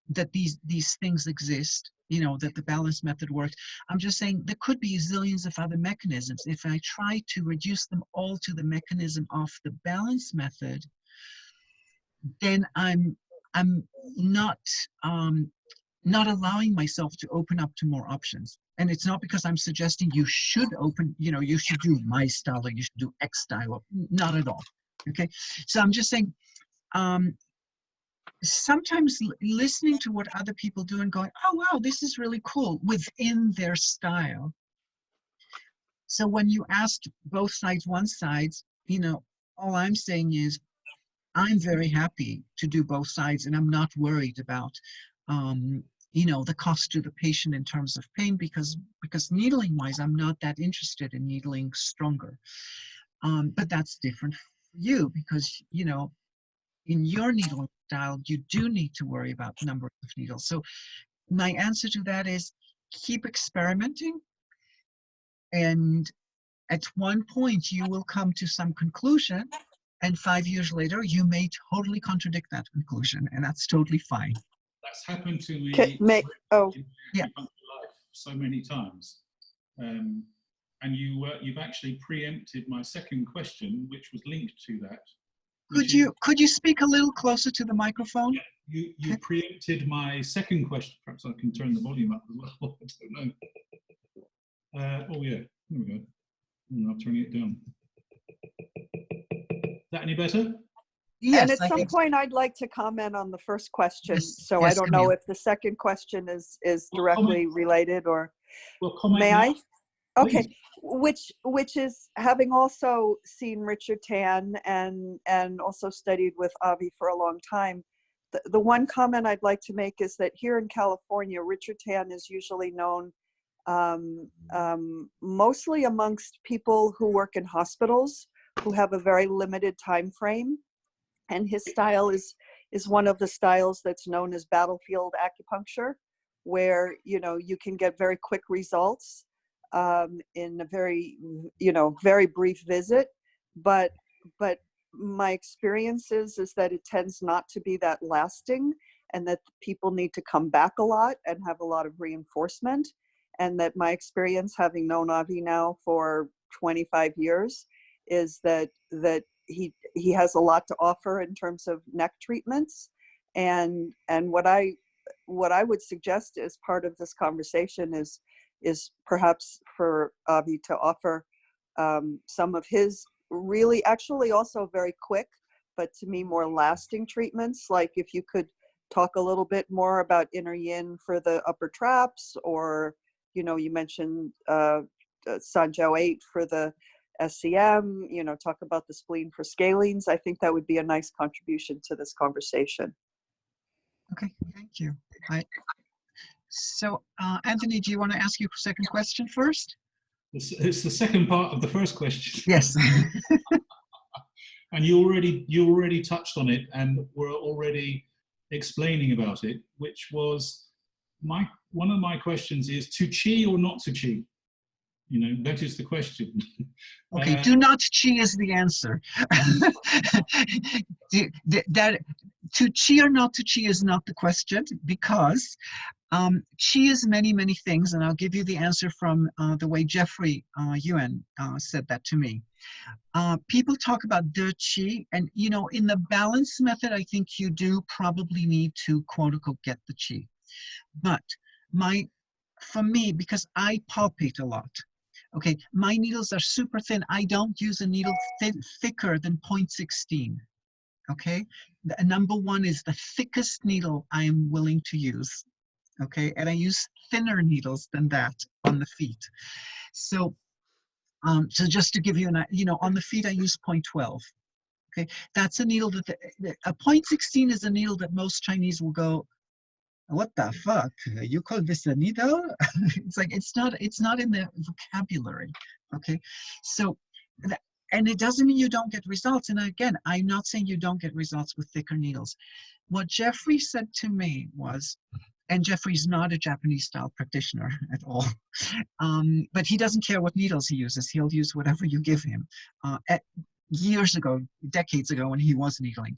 that these things exist, you know, that the balance method works. I'm just saying there could be zillions of other mechanisms. If I try to reduce them all to the mechanism of the balance method, then I'm not not allowing myself to open up to more options. And it's not because I'm suggesting you should open, you know, you should do my style or you should do X style, or not at all. Okay, so I'm just saying, sometimes listening to what other people do and going, oh wow, this is really cool within their style. So when you asked both sides, one side, you know, all I'm saying is I'm very happy to do both sides, and I'm not worried about, you know, the cost to the patient in terms of pain, because needling wise, I'm not that interested in needling stronger. But that's different for you because, you know, in your needling style, you do need to worry about the number of needles. So my answer to that is keep experimenting, and at one point you will come to some conclusion, and 5 years later you may totally contradict that conclusion, and that's totally fine. That's happened to me in yeah. life so many times. And you've actually preempted my second question, which was linked to that. Could you speak a little closer to the microphone? Yeah, you preempted my second question. Perhaps I can turn the volume up as well. I don't know. Oh yeah, there we go. I'll turn it down. Is that any better? Yes, and at some point I'd like to comment on the first question. Yes, so yes, I don't know if the second question is directly related, or may I? Okay, which is, having also seen Richard Tan and also studied with Avi for a long time, the one comment I'd like to make is that here in California, Richard Tan is usually known mostly amongst people who work in hospitals who have a very limited time frame, and his style is one of the styles that's known as battlefield acupuncture, where, you know, you can get very quick results in a very, you know, very brief visit, but my experience is that it tends not to be that lasting, and that people need to come back a lot and have a lot of reinforcement. And that my experience, having known Avi now for 25 years, is that he has a lot to offer in terms of neck treatments. And what I would suggest as part of this conversation is perhaps for Avi to offer some of his really, actually also very quick, but to me more lasting treatments. Like if you could talk a little bit more about inner yin for the upper traps, or, you know, you mentioned Sanjiao 8 for the SCM, you know, talk about the spleen for scalenes. I think that would be a nice contribution to this conversation. Okay, thank you. So, Anthony, do you want to ask your second question first? It's the second part of the first question. Yes. And you already touched on it, and were already explaining about it, which was one of my questions is, to chi or not to chi? You know, that is the question. Okay, do not chi is the answer. That to chi or not to chi is not the question, because chi is many, many things, and I'll give you the answer from the way Jeffrey Yuen said that to me. People talk about de chi, and, you know, in the balance method, I think you do probably need to, quote unquote, get the chi. But for me, because I palpate a lot, okay, my needles are super thin. I don't use a needle thicker than 0.16. Okay, number one is the thickest needle I am willing to use. Okay, and I use thinner needles than that on the feet. So, so just to give you an, you know, on the feet I use 0.12. Okay, that's a needle that a 0.16 is a needle that most Chinese will go, what the fuck? You call this a needle? It's like, it's not in the vocabulary. Okay, so and it doesn't mean you don't get results. And again, I'm not saying you don't get results with thicker needles. What Jeffrey said to me was, and Jeffrey's not a Japanese style practitioner at all, but he doesn't care what needles he uses. He'll use whatever you give him. Years ago, decades ago, when he was needling,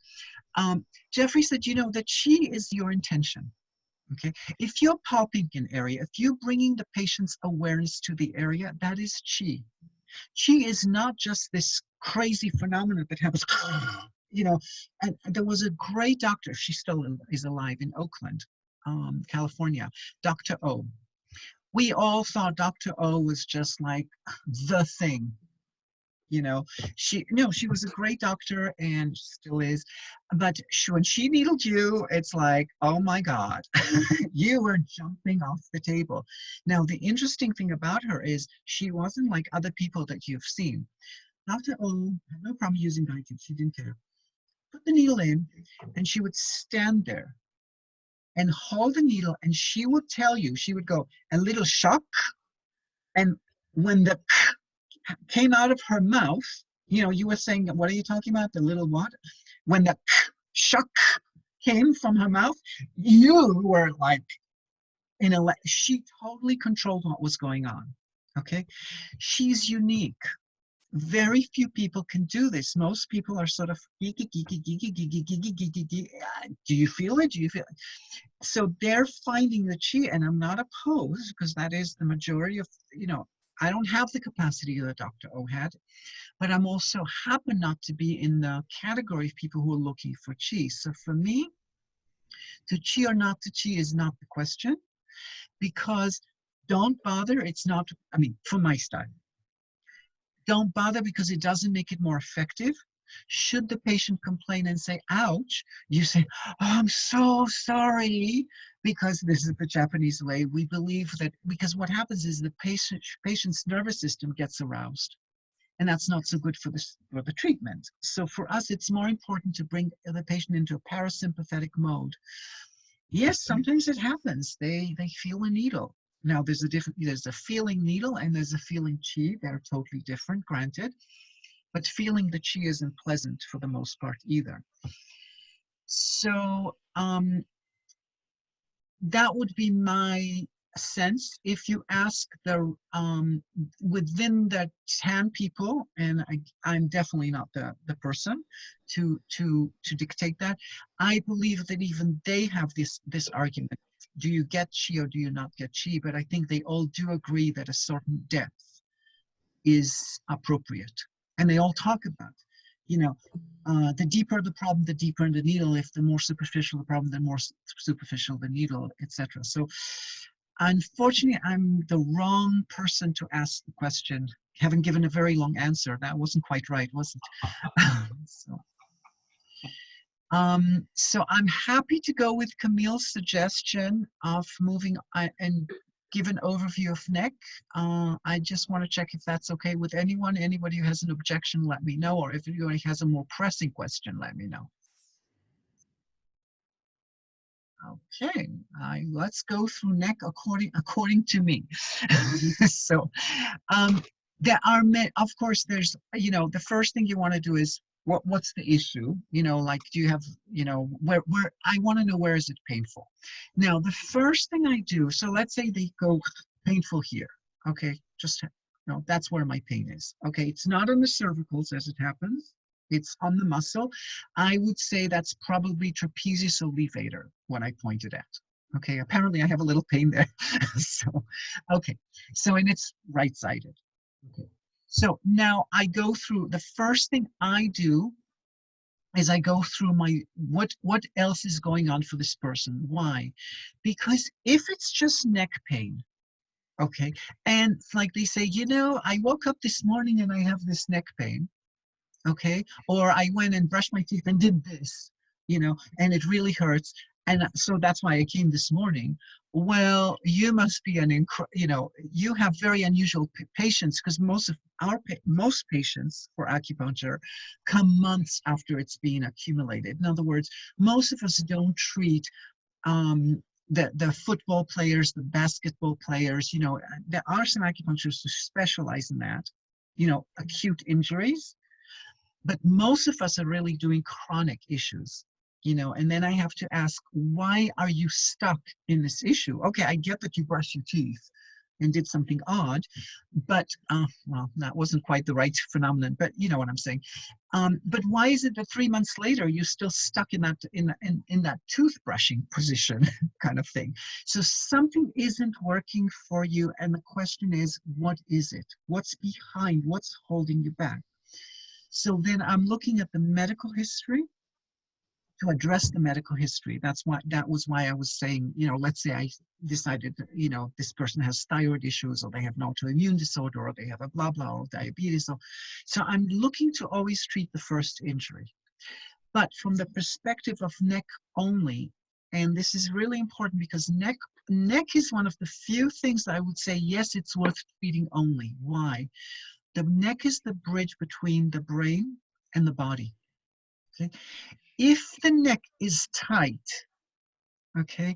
Jeffrey said, you know, the chi is your intention. Okay, if you're popping an area, if you're bringing the patient's awareness to the area, that is qi. Qi is not just this crazy phenomenon that happens, you know. And there was a great doctor, she still is alive, in Oakland, California, Dr. O. We all thought Dr. O was just like the thing. You know, she was a great doctor and still is, but when she needled you, it's like, oh my God, you were jumping off the table. Now, the interesting thing about her is she wasn't like other people that you've seen. Dr. O had no problem using guidance. She didn't care. Put the needle in, and she would stand there and hold the needle, and she would tell you, she would go, a little shock, and when the came out of her mouth, you were saying, what are you talking about? The little what? When the shuck came from her mouth, you were like, she totally controlled what was going on. Okay. She's unique. Very few people can do this. Most people are sort of geeky, geeky, geeky, geeky, geeky, geeky, geeky. Do you feel it? Do you feel it? So they're finding the chi, and I'm not opposed, because that is the majority of, I don't have the capacity that Dr. O had, but I'm also happen not to be in the category of people who are looking for chi. So for me, to chi or not to chi is not the question, because don't bother. It's not, for my style, don't bother, because it doesn't make it more effective. Should the patient complain and say, ouch, you say, oh, I'm so sorry, because this is the Japanese way. We believe that, because what happens is the patient's nervous system gets aroused, and that's not so good for the treatment. So for us, it's more important to bring the patient into a parasympathetic mode. Yes, sometimes it happens. They feel a needle. Now, there's a feeling needle and there's a feeling chi. They're totally different, granted. But feeling the chi isn't pleasant for the most part either. So that would be my sense. If you ask the within the 10 people, and I'm definitely not the person to dictate that. I believe that even they have this argument. Do you get chi or do you not get chi? But I think they all do agree that a certain depth is appropriate. And they all talk about, the deeper the problem, the deeper the needle. If the more superficial the problem, the more superficial the needle, etc. So unfortunately, I'm the wrong person to ask the question. Having given a very long answer, that wasn't quite right, was it? So I'm happy to go with Camille's suggestion of moving and give an overview of neck. I just want to check if that's okay with anyone. Anybody who has an objection, let me know. Or if anybody has a more pressing question, let me know. Okay, let's go through neck according to me. So there are, of course, there's, the first thing you want to do is, what's the issue? Like, do you have, where I want to know, where is it painful? Now, the first thing I do, so let's say they go painful here. Okay, just, that's where my pain is. Okay, it's not on the cervicals as it happens. It's on the muscle. I would say that's probably trapezius levator, what I pointed at. Okay, apparently I have a little pain there. So, okay, so, and it's right-sided. Okay. So now I go through, the first thing I do is I go through what else is going on for this person. Why? Because if it's just neck pain, okay, and like they say, I woke up this morning and I have this neck pain, okay, or I went and brushed my teeth and did this, and it really hurts, and so that's why I came this morning. Well, you must be you have very unusual patients, because most patients for acupuncture come months after it's being accumulated. In other words, most of us don't treat the football players, the basketball players. There are some acupuncturists who specialize in that, acute injuries. But most of us are really doing chronic issues, and then I have to ask, why are you stuck in this issue? Okay, I get that you brush your teeth, and did something odd, but well, that wasn't quite the right phenomenon, but you know what I'm saying. But why is it that 3 months later you're still stuck in that toothbrushing position kind of thing? So something isn't working for you, and the question is, what is it? What's behind? What's holding you back? So then I'm looking at the medical history to address the medical history. That was why I was saying, you know, let's say I decided, you know, this person has thyroid issues, or they have an autoimmune disorder, or they have a blah blah, or diabetes. So I'm looking to always treat the first injury. But from the perspective of neck only, and this is really important because neck is one of the few things that I would say, yes, it's worth treating only. Why? The neck is the bridge between the brain and the body. Okay? If the neck is tight, okay,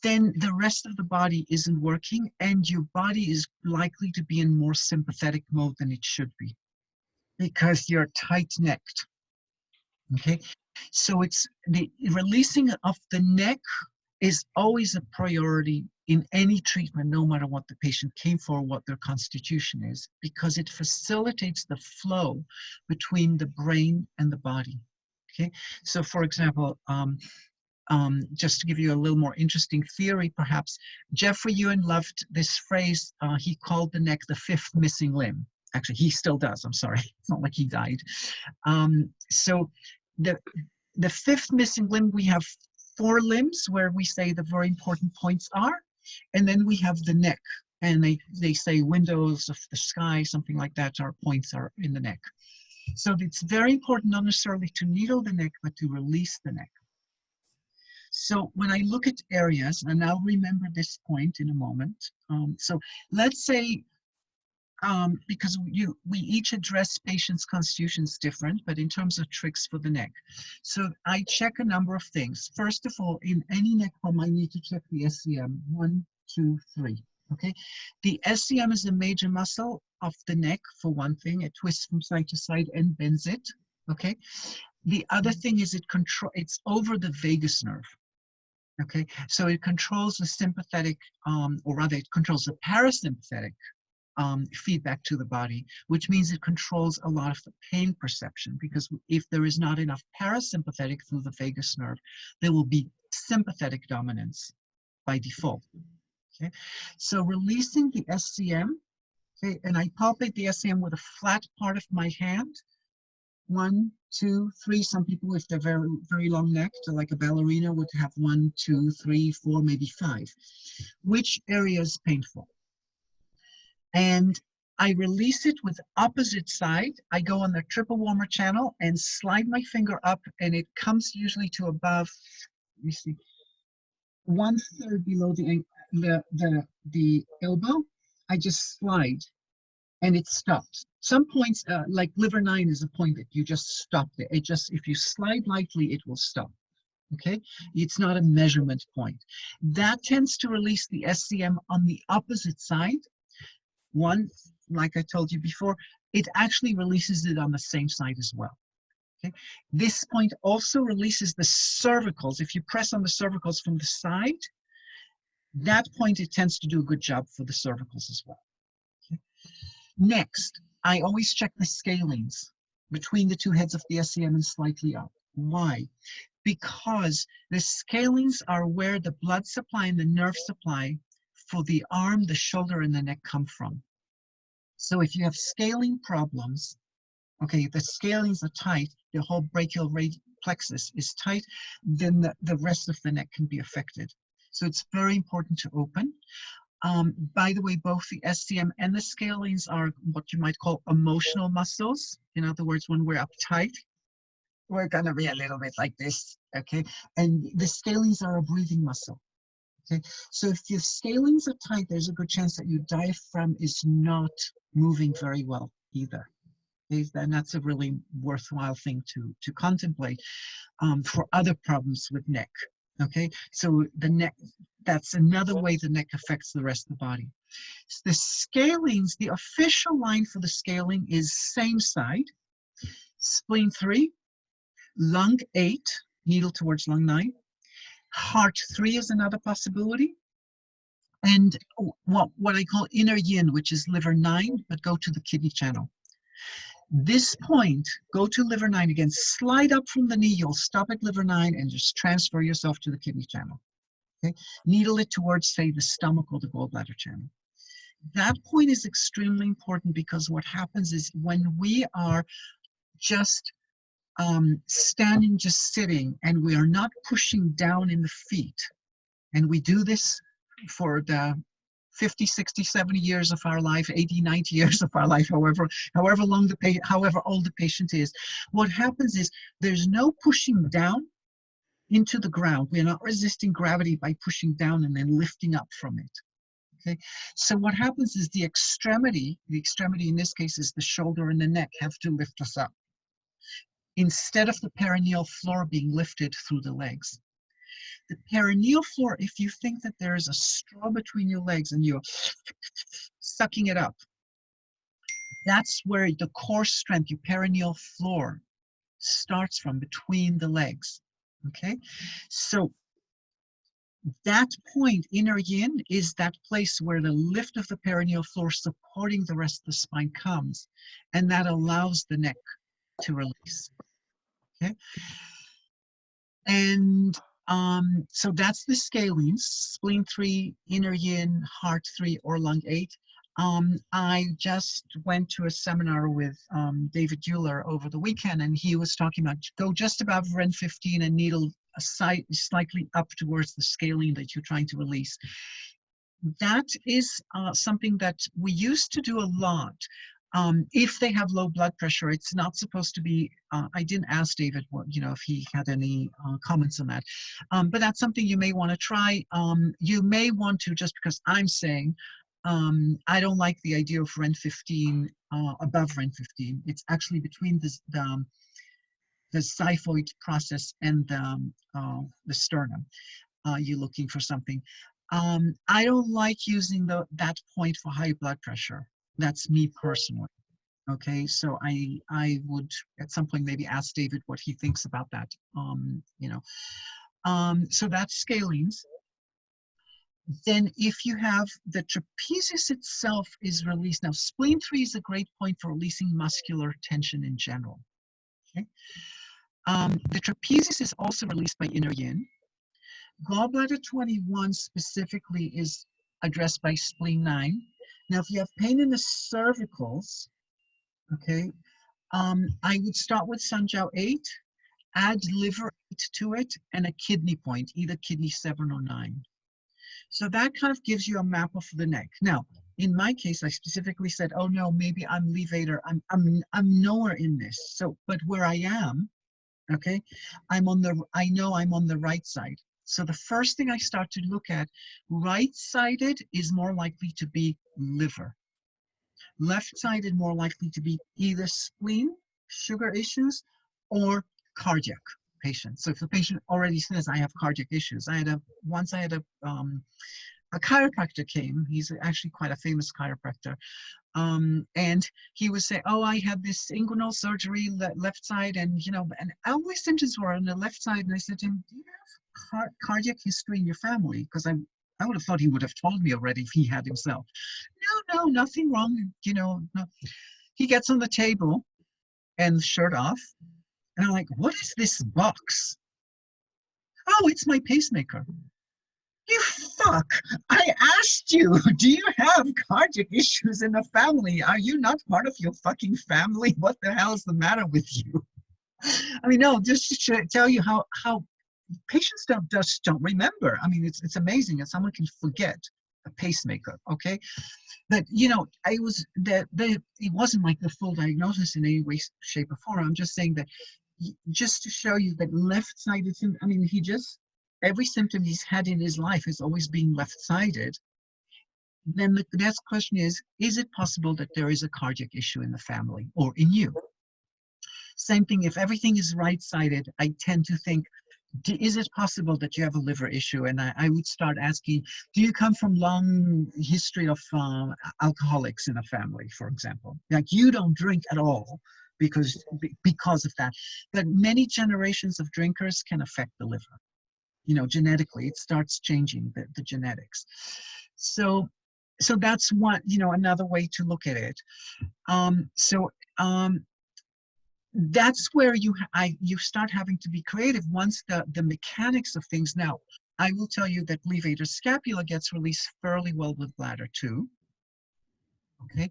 then the rest of the body isn't working, and your body is likely to be in more sympathetic mode than it should be because you're tight-necked. Okay, so it's the releasing of the neck is always a priority in any treatment, no matter what the patient came for, what their constitution is, because it facilitates the flow between the brain and the body. Okay, so for example, just to give you a little more interesting theory, perhaps, Jeffrey Ewan loved this phrase. He called the neck the fifth missing limb. Actually, he still does. I'm sorry. It's not like he died. So the fifth missing limb, we have 4 limbs where we say the very important points are, and then we have the neck, and they say windows of the sky, something like that, our points are in the neck. So it's very important not necessarily to needle the neck, but to release the neck. So when I look at areas, and I'll remember this point in a moment. So let's say, because we each address patients' constitutions different, but in terms of tricks for the neck. So I check a number of things. First of all, in any neck problem, I need to check the SCM. 1, 2, 3. Okay, the SCM is a major muscle of the neck, for one thing. It twists from side to side and bends it. Okay, the other thing is it's over the vagus nerve. Okay, so it controls the sympathetic, or rather, it controls the parasympathetic feedback to the body, which means it controls a lot of the pain perception, because if there is not enough parasympathetic through the vagus nerve, there will be sympathetic dominance by default. Okay, so releasing the SCM, okay, and I palpate the SCM with a flat part of my hand. 1, 2, 3. Some people, if they're very, very long necked, like a ballerina, would have 1, 2, 3, 4, maybe 5. Which area is painful? And I release it with opposite side. I go on the triple warmer channel and slide my finger up, and it comes usually to above, let me see, 1/3 below the elbow. I just slide, and it stops. Some points, like liver 9 is a point that you just stop there. It just, if you slide lightly, it will stop. Okay, it's not a measurement point. That tends to release the SCM on the opposite side. One, like I told you before, it actually releases it on the same side as well. Okay, this point also releases the cervicals. If you press on the cervicals from the side, that point, it tends to do a good job for the cervicals as well. Okay. Next, I always check the scalings between the 2 heads of the SCM and slightly up. Why? Because the scalings are where the blood supply and the nerve supply for the arm, the shoulder, and the neck come from. So if you have scaling problems, okay, the scalings are tight, the whole brachial plexus is tight, then the rest of the neck can be affected. So it's very important to open. By the way, both the SCM and the scalings are what you might call emotional muscles. In other words, when we're uptight, we're going to be a little bit like this, okay? And the scalings are a breathing muscle, okay? So if your scalings are tight, there's a good chance that your diaphragm is not moving very well either. Okay? And that's a really worthwhile thing to contemplate for other problems with neck, okay? So the neck, that's another way the neck affects the rest of the body. So the scalings, the official line for the scaling is same side, spleen 3, lung 8, needle towards lung 9. Heart 3 is another possibility. And what I call inner yin, which is liver 9, but go to the kidney channel. This point, go to liver 9 again, slide up from the knee, you'll stop at liver 9 and just transfer yourself to the kidney channel. Okay? Needle it towards, say, the stomach or the gallbladder channel. That point is extremely important because what happens is when we are just standing, just sitting, and we are not pushing down in the feet, and we do this for the 50, 60, 70 years of our life, 80, 90 years of our life, however old the patient is, what happens is there's no pushing down into the ground. We're not resisting gravity by pushing down and then lifting up from it. Okay, so what happens is the extremity in this case is the shoulder and the neck, have to lift us up instead of the perineal floor being lifted through the legs. The perineal floor, if you think that there is a straw between your legs and you're sucking it up, that's where the core strength, your perineal floor, starts from, between the legs. Okay, so that point, inner yin, is that place where the lift of the perineal floor supporting the rest of the spine comes, and that allows the neck to release. Okay, and so that's the scalings: spleen 3, inner yin, heart 3, or lung 8. I just went to a seminar with David Euler over the weekend, and he was talking about go just above Ren 15 and needle slightly up towards the scaling that you're trying to release. That is something that we used to do a lot. If they have low blood pressure, it's not supposed to be, I didn't ask David what, if he had any comments on that, but that's something you may want to try. You may want to, just because I'm saying, I don't like the idea of Ren 15, above Ren 15. It's actually between the xiphoid process and the sternum. You're looking for something. I don't like using that point for high blood pressure. That's me personally. Okay, so I would at some point maybe ask David what he thinks about that. So that's scalings. Then if you have the trapezius itself is released. Now, spleen 3 is a great point for releasing muscular tension in general. Okay. The trapezius is also released by inner yin. Gallbladder 21 specifically is addressed by spleen 9. Now, if you have pain in the cervicals, okay, I would start with Sanjiao 8, add liver 8 to it, and a kidney point, either kidney 7 or 9. So that kind of gives you a map of the neck. Now, in my case, I specifically said, oh no, maybe I'm levator. I'm nowhere in this. So, but where I am, okay, I know I'm on the right side. So the first thing I start to look at, right-sided is more likely to be liver. Left-sided more likely to be either spleen, sugar issues, or cardiac patient. So if the patient already says, I have cardiac issues. Once I had a chiropractor came, he's actually quite a famous chiropractor, and he would say, oh, I had this inguinal surgery, left side, and and all my symptoms were on the left side. And I said to him, do you have cardiac history in your family? Because I would have thought he would have told me already if he had himself. No, nothing wrong, no. He gets on the table and the shirt off, and I'm like, what is this box? Oh, it's my pacemaker. You fuck! I asked you, do you have cardiac issues in the family? Are you not part of your fucking family? What the hell is the matter with you? I mean, no, just to tell you how patients don't remember. I mean, it's amazing that someone can forget a pacemaker, okay? But, it wasn't like the full diagnosis in any way, shape, or form. I'm just saying that just to show you that left-sided, I mean, every symptom he's had in his life is always being left-sided. Then the next question is it possible that there is a cardiac issue in the family or in you? Same thing, if everything is right-sided, I tend to think, is it possible that you have a liver issue? And I would start asking, do you come from long history of alcoholics in a family, for example? Like you don't drink at all because of that. But many generations of drinkers can affect the liver. Genetically, it starts changing the genetics. So that's one, another way to look at it. That's where you start having to be creative once the mechanics of things. Now, I will tell you that levator scapula gets released fairly well with bladder too. Okay.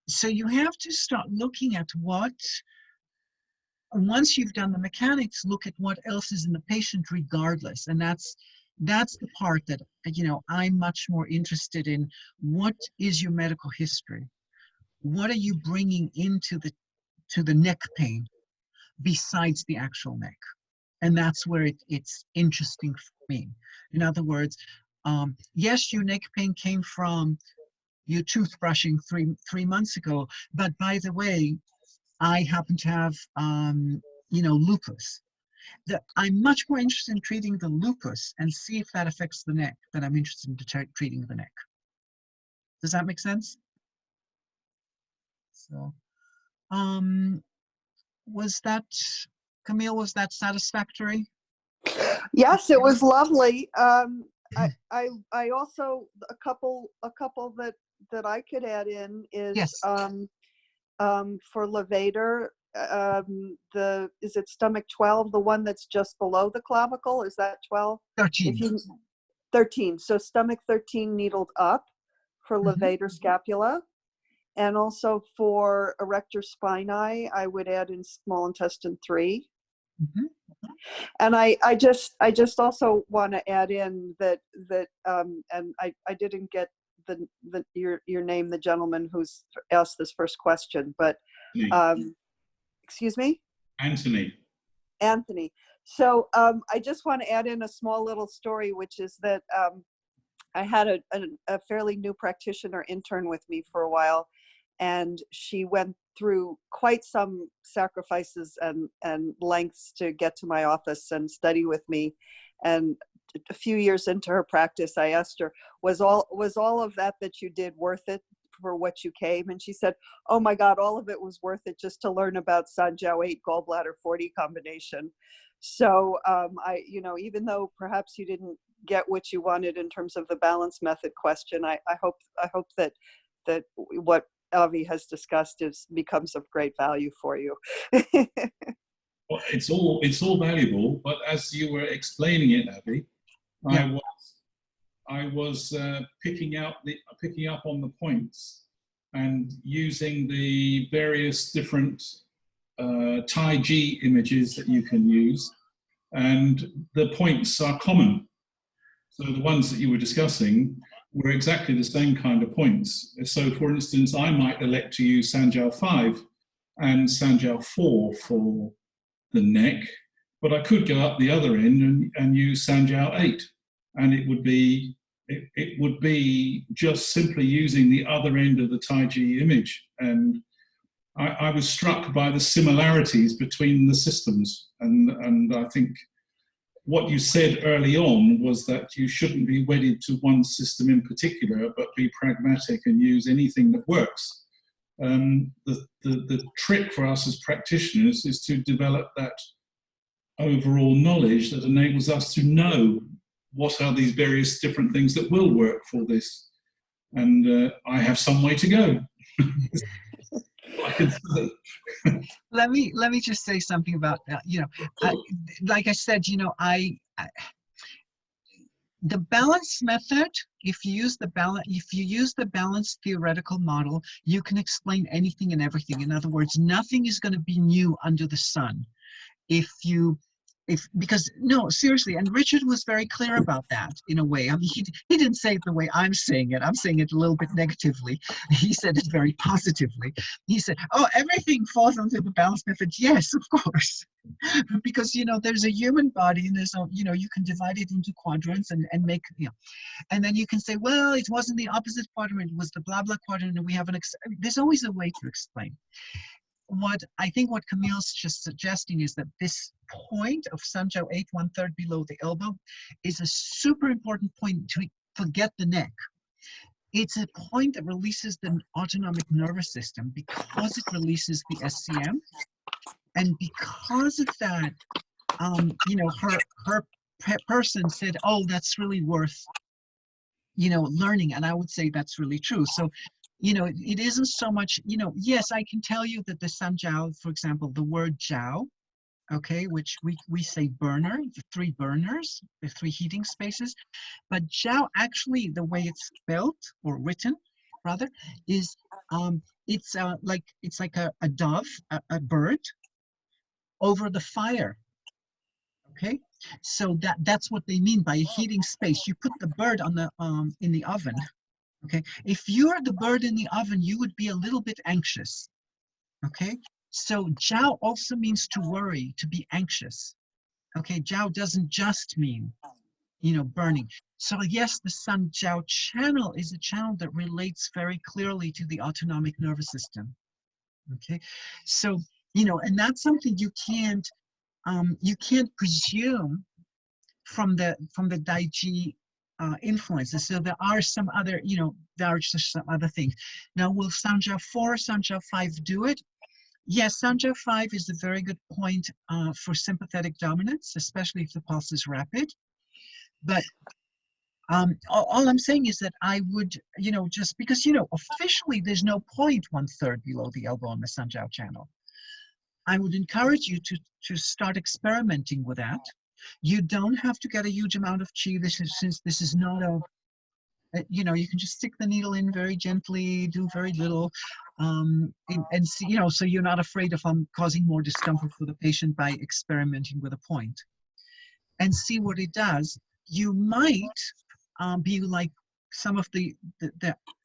So you have to start looking at once you've done the mechanics, look at what else is in the patient regardless. And that's the part that, I'm much more interested in. What is your medical history? What are you bringing into the neck pain besides the actual neck? And that's where it's interesting for me. In other words, yes, your neck pain came from your toothbrushing three months ago, but by the way, I happen to have, lupus. I'm much more interested in treating the lupus and see if that affects the neck than I'm interested in treating the neck. Does that make sense? So, Camille, was that satisfactory? Yes, it was lovely. I also, a couple that I could add in is, yes. For levator, is it stomach 12, the one that's just below the clavicle? Is that 12? 13. 13. So stomach 13 needled up for levator scapula. And also for erector spinae, I would add in small intestine 3. And I just also want to add in that and I didn't get your name, the gentleman who's asked this first question, but excuse me? Anthony. So I just want to add in a small little story, which is that I had a fairly new practitioner intern with me for a while, and she went through quite some sacrifices and lengths to get to my office and study with me. And a few years into her practice, I asked her, was all of that you did worth it for what you came? And she said, oh my God, all of it was worth it just to learn about Sanjiao 8 gallbladder 40 combination. So even though perhaps you didn't get what you wanted in terms of the balance method question, I hope that what Avi has discussed becomes of great value for you. Well, it's all valuable, but as you were explaining it, Avi, yeah. I was picking up on the points and using the various different Tai Chi images that you can use, and the points are common. So the ones that you were discussing were exactly the same kind of points. So for instance, I might elect to use Sanjiao 5 and Sanjiao 4 for the neck, but I could go up the other end and use Sanjiao 8, and it would be just simply using the other end of the Tai Chi image. And I was struck by the similarities between the systems, and I think what you said early on was that you shouldn't be wedded to one system in particular, but be pragmatic and use anything that works. The trick for us as practitioners is to develop that overall knowledge that enables us to know what are these various different things that will work for this. And I have some way to go. I can say. Let me just say something about that. Like I said, the balance method, if you use the balance theoretical model, you can explain anything and everything. In other words, nothing is going to be new under the sun. Because no, seriously, and Richard was very clear about that in a way. I mean, he didn't say it the way I'm saying it. I'm saying it a little bit negatively. He said it very positively. He said, oh, everything falls under the balance method. Yes, of course. Because, there's a human body and you can divide it into quadrants and make, and then you can say, well, it wasn't the opposite quadrant, it was the blah, blah quadrant, and we have there's always a way to explain. What Camille's just suggesting is that this point of Sanjiao 8, 1/3 below the elbow, is a super important point to forget the neck. It's a point that releases the autonomic nervous system because it releases the SCM, and because of that, her person said, "Oh, that's really worth learning. And I would say that's really true. So, it isn't so much, yes, I can tell you that the San Jiao, for example, the word Jiao, okay, which we say burner, the 3 burners, the 3 heating spaces. But Jiao, actually, the way it's spelled or written, rather, is it's like a dove, a bird over the fire. Okay, so that's what they mean by a heating space. You put the bird on the in the oven. Okay, if you're the bird in the oven, you would be a little bit anxious. Okay, so Jiao also means to worry, to be anxious. Okay, Jiao doesn't just mean, burning. So yes, the San Jiao channel is a channel that relates very clearly to the autonomic nervous system. Okay, so, and that's something you can't presume from the Daiji influences. So there are some other, there are just some other things. Now, will Sanjiao 4, Sanjiao 5 do it? Yes, Sanjiao 5 is a very good point for sympathetic dominance, especially if the pulse is rapid. But all I'm saying is that I would, just because, officially there's no point 1/3 below the elbow on the Sanjiao channel. I would encourage you to start experimenting with that. You don't have to get a huge amount of qi. Since this is not you can just stick the needle in very gently, do very little, and see, so you're not afraid of causing more discomfort for the patient by experimenting with a point, and see what it does. You might be like some of the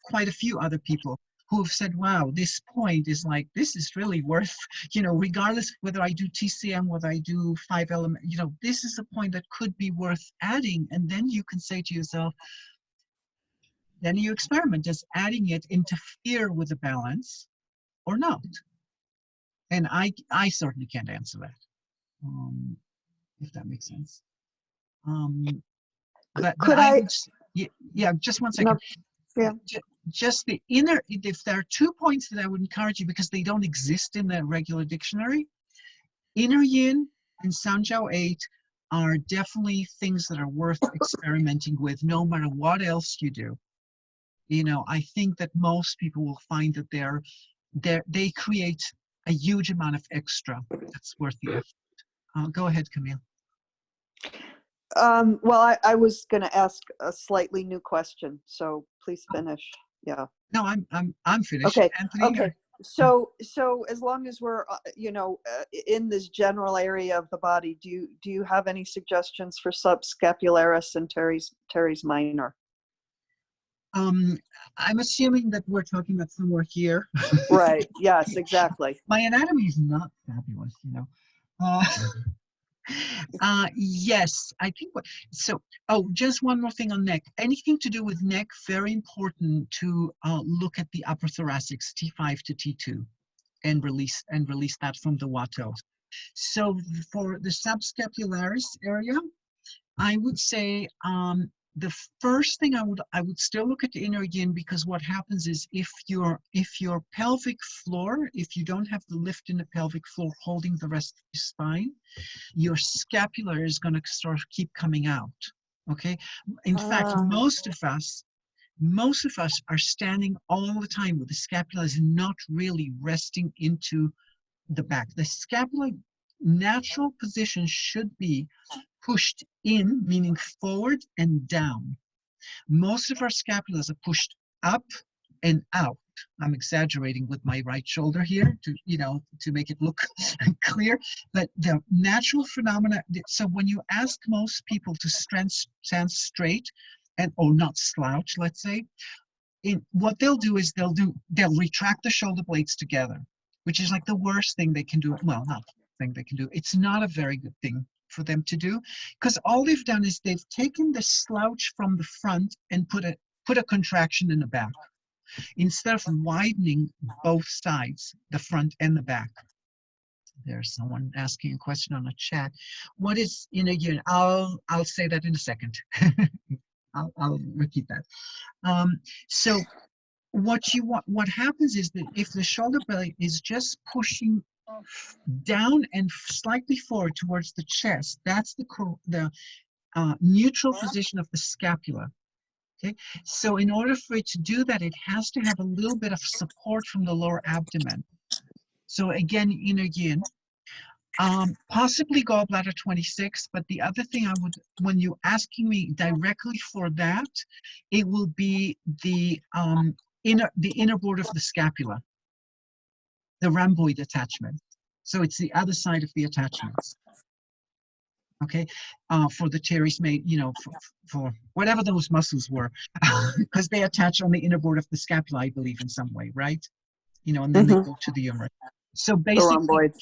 quite a few other people who have said, wow, this point is like, this is really worth, regardless of whether I do TCM, whether I do 5 element, this is a point that could be worth adding. And then you can say to yourself, then you experiment, does adding it interfere with the balance or not? And I certainly can't answer that, if that makes sense. But yeah, just one second. No, yeah. Just the inner, if there are 2 points that I would encourage you, because they don't exist in the regular dictionary, inner yin and Sanjiao 8 are definitely things that are worth experimenting with, no matter what else you do. I think that most people will find that they create a huge amount of extra that's worth the effort. Go ahead, Camille. Well, I was going to ask a slightly new question, so please finish. Yeah. No, I'm finished. Okay. Anthony. Okay. So as long as we're in this general area of the body, do you have any suggestions for subscapularis and teres minor? I'm assuming that we're talking about somewhere here. Right. Yes. Exactly. My anatomy is not fabulous, Yes, I think so. Oh, just one more thing on neck. Anything to do with neck, very important to look at the upper thoracics, T5 to T2, and release that from the Watto. So for the subscapularis area, I would say the first thing I would still look at the inner yin, because what happens is if your pelvic floor, if you don't have the lift in the pelvic floor holding the rest of your spine, your scapula is going to keep coming out. Okay. In fact, most of us are standing all the time with the scapula is not really resting into the back. The scapula natural position should be pushed in, meaning forward and down. Most of our scapulas are pushed up and out. I'm exaggerating with my right shoulder here to make it look clear, but the natural phenomena. So when you ask most people to stand straight or not slouch, let's say, what they'll do is they'll retract the shoulder blades together, which is like the worst thing they can do. Well, not the thing they can do. It's not a very good thing for them to do, because all they've done is they've taken the slouch from the front and put a contraction in the back, instead of widening both sides, the front and the back. There's someone asking a question on the chat. What is inner yin? I'll say that in a second. I'll repeat that. So what happens is that if the shoulder blade is just pushing down and slightly forward towards the chest, that's the neutral position of the scapula. Okay, so in order for it to do that, it has to have a little bit of support from the lower abdomen. So again, inner yin, possibly gallbladder 26, but the other thing I would, when you're asking me directly for that, it will be the inner border of the scapula, the rhomboid attachment. So it's the other side of the attachments. Okay, for the teres made, you know, for whatever those muscles were, because they attach on the inner border of the scapula, I believe, in some way, right? You know, and then they go to the humerus. So basically, rhomboids.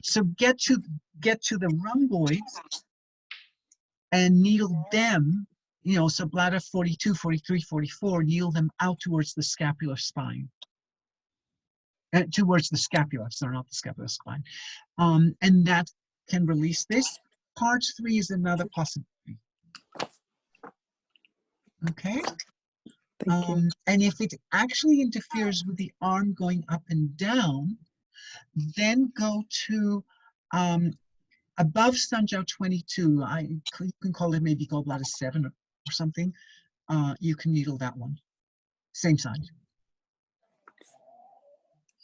so get to the rhomboids and needle them, you know, so bladder 42, 43, 44, needle them out towards the scapular spine. Towards the scapula, so not the scapular spine. And that can release this. Part 3 is another possibility. Okay. Thank you. And if it actually interferes with the arm going up and down, then go to above Sanjiao 22. You can call it maybe gallbladder 7 or something. You can needle that one. Same side.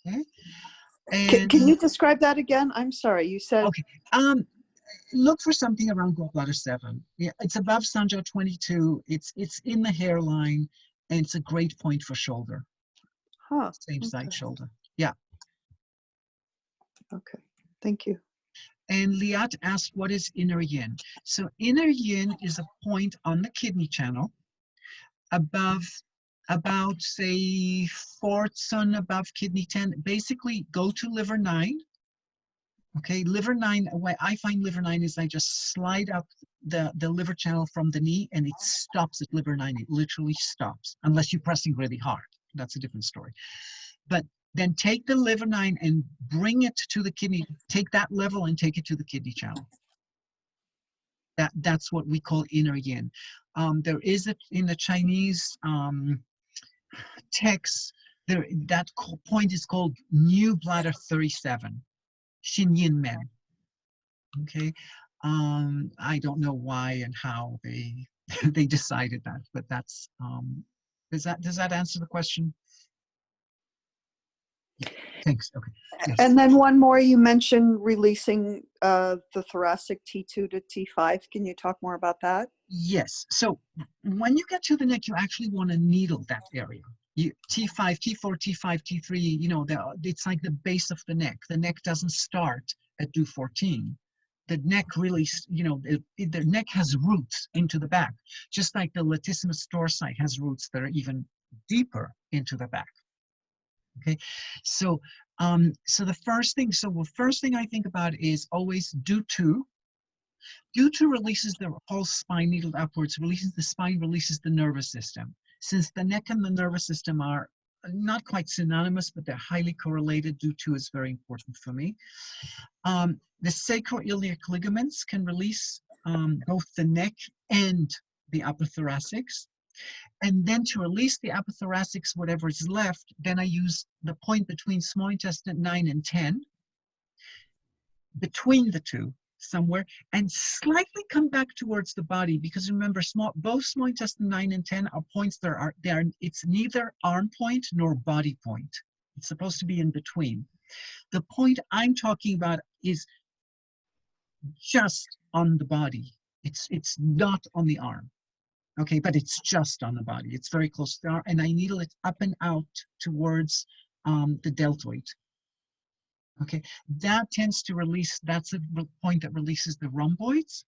Okay. And Can you describe that again? I'm sorry, you said. okay. Look for something around gallbladder 7. Yeah, it's above Sanjiao 22. It's in the hairline, and it's a great point for shoulder. Huh. Same side Okay. shoulder. Yeah. Okay. Thank you. And Liat asked, what is inner yin? So inner yin is a point on the kidney channel above, about say fourth sun above kidney 10. Basically, go to liver 9. Okay, liver 9, the way I find liver 9 is I just slide up the liver channel from the knee and it stops at liver 9. It literally stops, unless you're pressing really hard. That's a different story. But then take the liver 9 and bring it to the kidney. Take that level and take it to the kidney channel. That's what we call inner yin. There is in the Chinese text, that point is called new bladder 37. Xin Yin Men. Okay, I don't know why and how they they decided that, but that's does that answer the question? Thanks. Okay. Yes. And then one more, you mentioned releasing the thoracic T2 to T5. Can you talk more about that? Yes. So when you get to the neck, you actually want to needle that area. T5, T4, T5, T3, you know, it's like the base of the neck. The neck doesn't start at do14. The neck really, you know, the neck has roots into the back, just like the latissimus dorsi has roots that are even deeper into the back. Okay, so the first thing I think about is always do2. Do2 releases the whole spine needled upwards, releases the spine, releases the nervous system. Since the neck and the nervous system are not quite synonymous, but they're highly correlated, do2 is very important for me. The sacroiliac ligaments can release both the neck and the upper thoracics. And then to release the apothoracics, whatever is left, then I use the point between small intestine 9 and 10, between the two, somewhere, and slightly come back towards the body, because remember, both small intestine 9 and 10 are points that are there. It's neither arm point nor body point. It's supposed to be in between. The point I'm talking about is just on the body. It's not on the arm. Okay, but it's just on the body. It's very close to the arm, and I needle it up and out towards the deltoid. Okay, that tends to release, that's a point that releases the rhomboids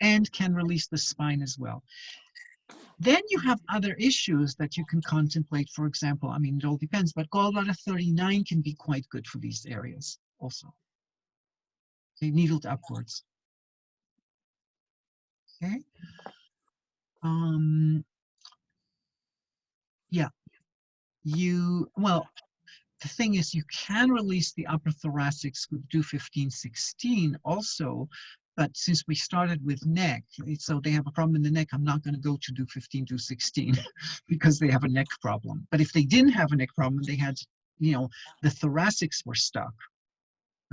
and can release the spine as well. Then you have other issues that you can contemplate. For example, I mean, it all depends, but gallbladder 39 can be quite good for these areas also. Okay, needled upwards. Okay. Yeah, well, the thing is, you can release the upper thoracics with do 15, 16 also, but since we started with neck, so they have a problem in the neck, I'm not going to go to do 15, do 16 because they have a neck problem. But if they didn't have a neck problem, they had, you know, the thoracics were stuck.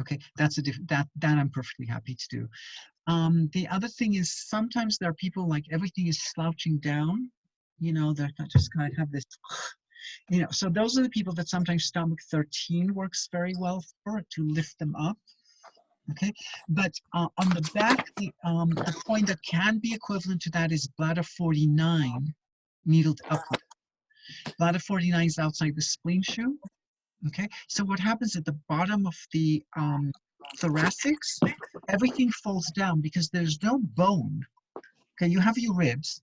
Okay, that's a different, that I'm perfectly happy to do. The other thing is sometimes there are people like everything is slouching down, they're just kind of have this, so those are the people that sometimes stomach 13 works very well for, to lift them up. Okay, but on the back, the point that can be equivalent to that is bladder 49 needled upward. Bladder 49 is outside the spleen shoe. Okay, so what happens at the bottom of the thoracics, everything falls down because there's no bone. Okay, you have your ribs.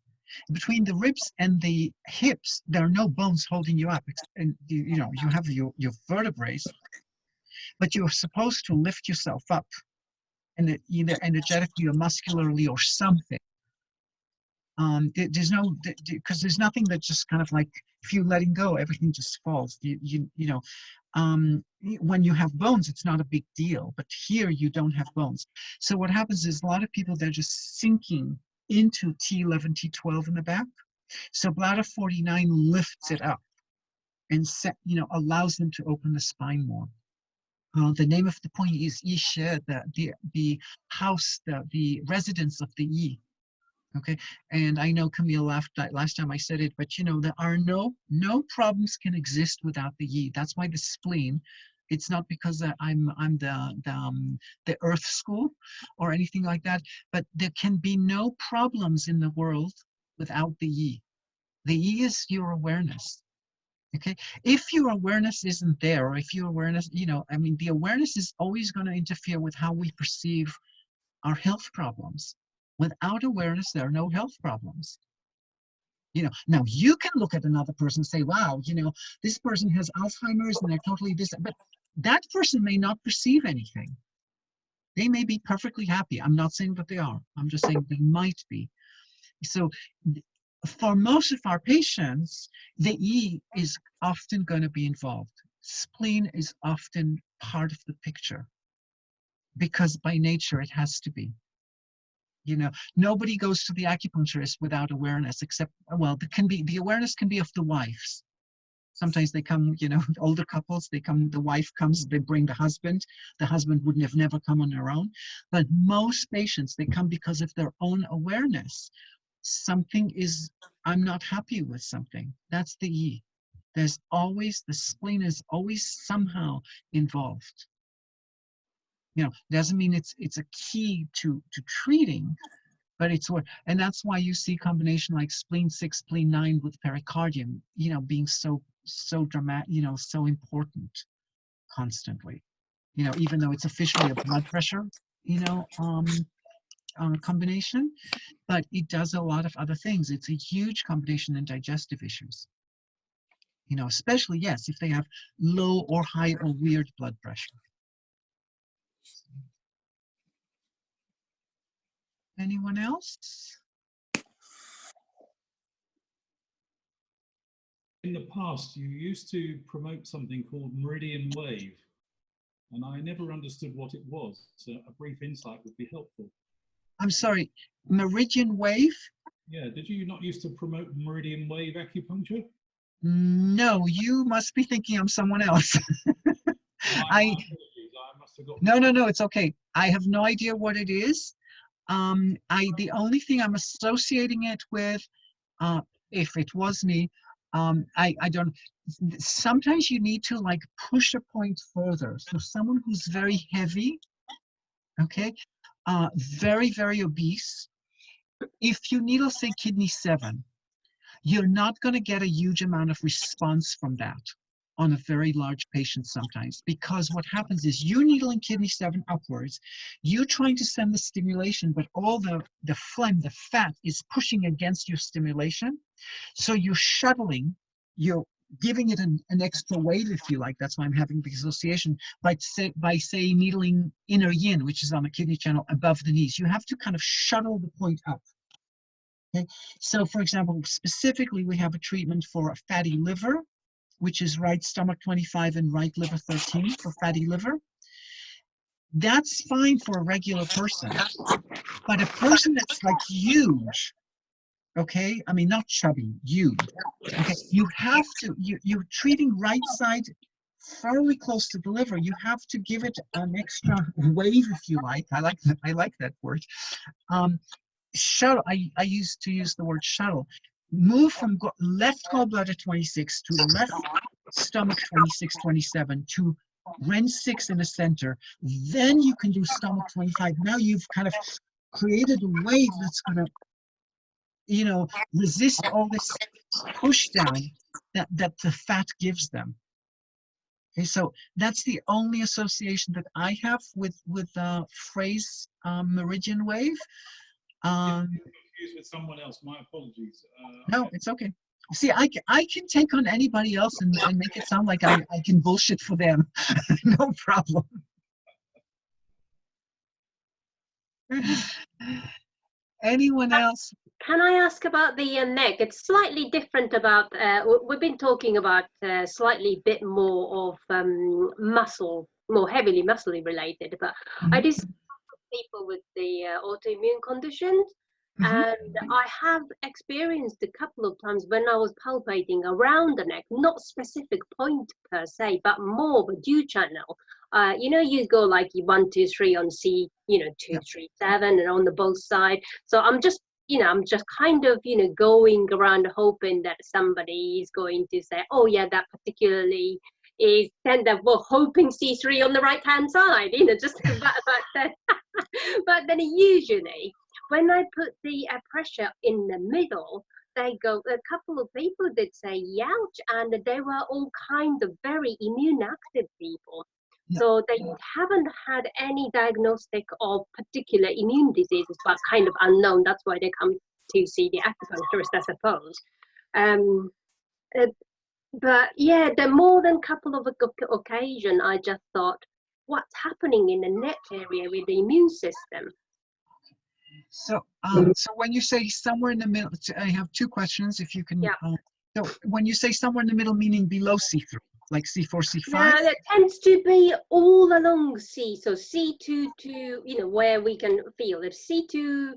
Between the ribs and the hips, there are no bones holding you up. And you have your vertebrae, but you're supposed to lift yourself up, and either energetically or muscularly or something. There's no, because there's nothing that just kind of like, if you letting go, everything just falls. When you have bones, it's not a big deal, but here you don't have bones. So what happens is a lot of people, they're just sinking into T11, T12 in the back. So bladder 49 lifts it up and allows them to open the spine more. The name of the point is Ishe, the house, the residence of the E. Okay, and I know Camille laughed last time I said it, but there are no problems can exist without the Yi. That's why the spleen. It's not because I'm the Earth school or anything like that, but there can be no problems in the world without the Yi. The Yi is your awareness. Okay, if your awareness isn't there, or if your awareness, the awareness is always going to interfere with how we perceive our health problems. Without awareness, there are no health problems. Now you can look at another person and say, wow, this person has Alzheimer's and they're totally this, but that person may not perceive anything. They may be perfectly happy. I'm not saying that they are. I'm just saying they might be. So for most of our patients, the E is often going to be involved. Spleen is often part of the picture because by nature it has to be. Nobody goes to the acupuncturist without awareness, except, well, the awareness can be of the wives. Sometimes they come, older couples, they come, the wife comes, they bring the husband. The husband would have never come on their own. But most patients, they come because of their own awareness. Something is, I'm not happy with something. That's the E. There's always, the spleen is always somehow involved. Doesn't mean it's a key to treating, but it's what, and that's why you see combination like spleen 6, spleen 9 with pericardium, being so dramatic, so important constantly, even though it's officially a blood pressure, combination, but it does a lot of other things. It's a huge combination in digestive issues, especially, yes, if they have low or high or weird blood pressure. Anyone else? In the past, you used to promote something called Meridian Wave, and I never understood what it was. So a brief insight would be helpful. I'm sorry, Meridian Wave? Yeah, did you not used to promote Meridian Wave acupuncture? No, you must be thinking I'm someone else. I must have got... No, it's okay. I have no idea what it is. The only thing I'm associating it with, if it was me, I don't, sometimes you need to like push a point further. So someone who's very heavy, okay, very, very obese, if you needle say kidney 7, you're not going to get a huge amount of response from that on a very large patient sometimes, because what happens is you needling kidney 7 upwards, you're trying to send the stimulation, but all the phlegm, the fat is pushing against your stimulation. So you're shuttling, you're giving it an extra weight, if you like. That's why I'm having the association by say needling inner yin, which is on the kidney channel above the knees. You have to kind of shuttle the point up. Okay, so for example, specifically, we have a treatment for a fatty liver, which is right stomach 25 and right liver 13 for fatty liver. That's fine for a regular person, but a person that's like huge, okay, I mean, not chubby, huge, okay, you have to, you're treating right side fairly close to the liver, you have to give it an extra wave, if you like. I like that word. Shuttle. I used to use the word shuttle. Move from left gallbladder 26 to left stomach 26, 27 to Ren 6 in the center. Then you can do stomach 25. Now you've kind of created a wave that's going to, you know, resist all this push down that the fat gives them. Okay, so that's the only association that I have with Frey's meridian wave. Confused with someone else. My apologies. No, it's okay. See, I can take on anybody else and make it sound like I can bullshit for them. No problem. Anyone else? Can I ask about the neck? It's slightly different about, we've been talking about slightly bit more of muscle, more heavily muscly related, but I do see people with the autoimmune conditions, and I have experienced a couple of times when I was palpating around the neck, not specific point per se, but more of a due channel. You know, you go like 1, 2, 3 on C, you know, 2, 3, 7, and on the both side. So I'm just, you know, I'm just kind of, you know, going around hoping that somebody is going to say, oh yeah, that particularly is, then that we're hoping C3 on the right hand side, you know, just about that. But then usually when I put the pressure in the middle, they go, a couple of people did say youch, and they were all kind of very immune active people. So they haven't had any diagnostic of particular immune diseases, but kind of unknown. That's why they come to see the acupuncturist, I suppose. But yeah, the more than couple of occasion, I just thought, what's happening in the neck area with the immune system? So, so when you say somewhere in the middle, I have 2 questions. If you can. Yeah. So when you say somewhere in the middle, meaning below C3, like C4, C5? No, it tends to be all along C. So C2 to, you know, where we can feel it. C2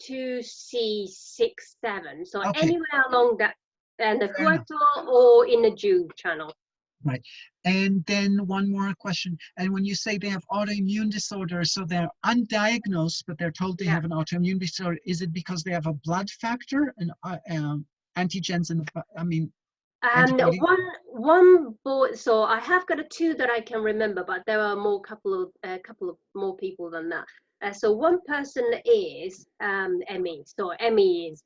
to C6, 7. So Okay. anywhere along that, and the equator or in the June channel. Right. And then one more question. And when you say they have autoimmune disorder, so they're undiagnosed, but they're told they have an autoimmune disorder, is it because they have a blood factor and antigens in the, I mean, one boy. So I have got 2 that I can remember, but there are more couple of more people than that. So one person is Emmy. So Emmy is